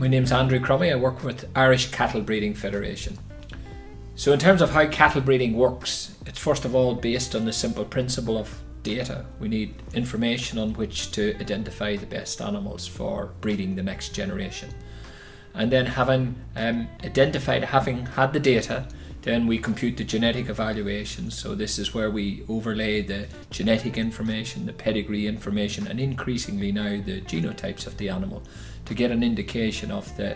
My name's Andrew Cromie. I work with Irish Cattle Breeding Federation. So in terms of how cattle breeding works, it's first of all based on the simple principle of data. We need information on which to identify the best animals for breeding the next generation. And then having had the data, then we compute the genetic evaluations. So this is where we overlay the genetic information, the pedigree information, and increasingly now the genotypes of the animal to get an indication of the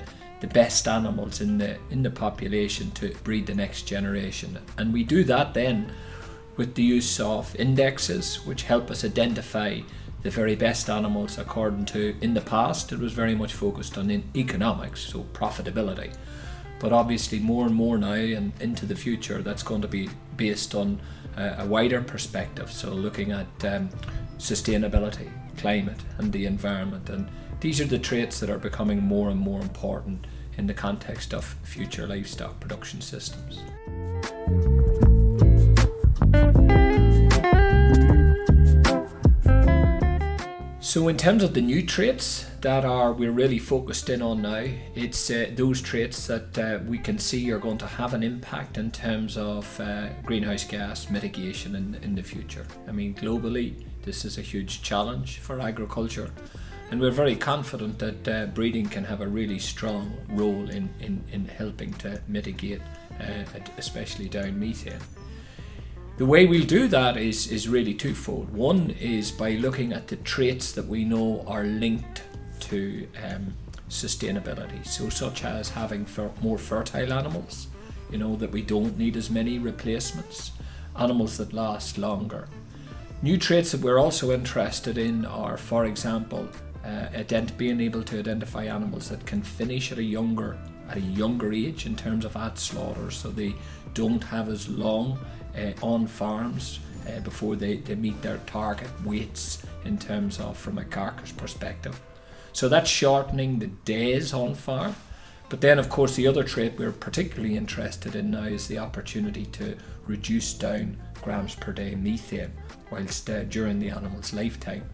best animals in the population to breed the next generation. And we do that then with the use of indexes which help us identify the very best animals according to, in the past it was very much focused on economics, so profitability. But obviously more and more now and into the future that's going to be based on a wider perspective, so looking at sustainability, climate and the environment, and these are the traits that are becoming more and more important in the context of future livestock production systems. So in terms of the new traits that we're really focused in on now, it's those traits that we can see are going to have an impact in terms of greenhouse gas mitigation in the future. I mean, globally, this is a huge challenge for agriculture, and we're very confident that breeding can have a really strong role in helping to mitigate, especially down methane. The way we'll do that is really twofold. One is by looking at the traits that we know are linked to sustainability, so such as having more fertile animals, that we don't need as many replacements, animals that last longer. New traits that we're also interested in are, for example, being able to identify animals that can finish at a younger age in terms of at slaughter, so they don't have as long on farms before they meet their target weights in terms of from a carcass perspective. So that's shortening the days on farm. But then of course the other trait we're particularly interested in now is the opportunity to reduce down grams per day methane whilst during the animal's lifetime.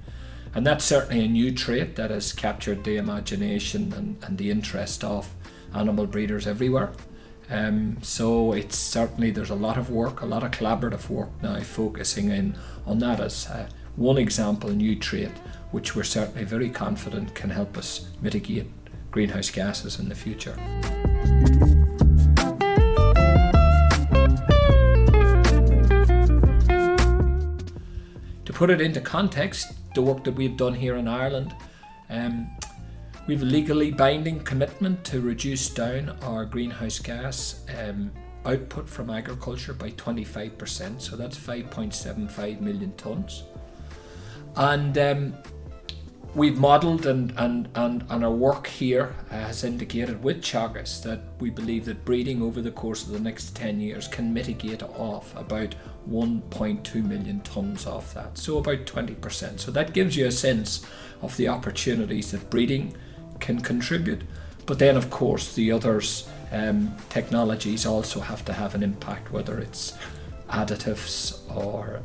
And that's certainly a new trait that has captured the imagination and the interest of animal breeders everywhere. So it's certainly, there's a lot of collaborative work now focusing in on that as one example, a new trait, which we're certainly very confident can help us mitigate greenhouse gases in the future. To put it into context, the work that we've done here in Ireland, we've a legally binding commitment to reduce down our greenhouse gas output from agriculture by 25%, so that's 5.75 million tonnes. And we've modelled and our work here has indicated with Teagasc that we believe that breeding over the course of the next 10 years can mitigate off about 1.2 million tonnes of that, so about 20%. So that gives you a sense of the opportunities that breeding can contribute. But then of course the others technologies also have to have an impact, whether it's additives or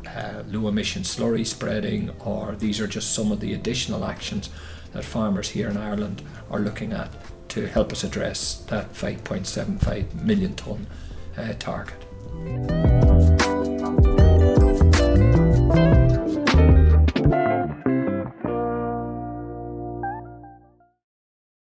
low emission slurry spreading, or these are just some of the additional actions that farmers here in Ireland are looking at to help us address that 5.75 million tonne target.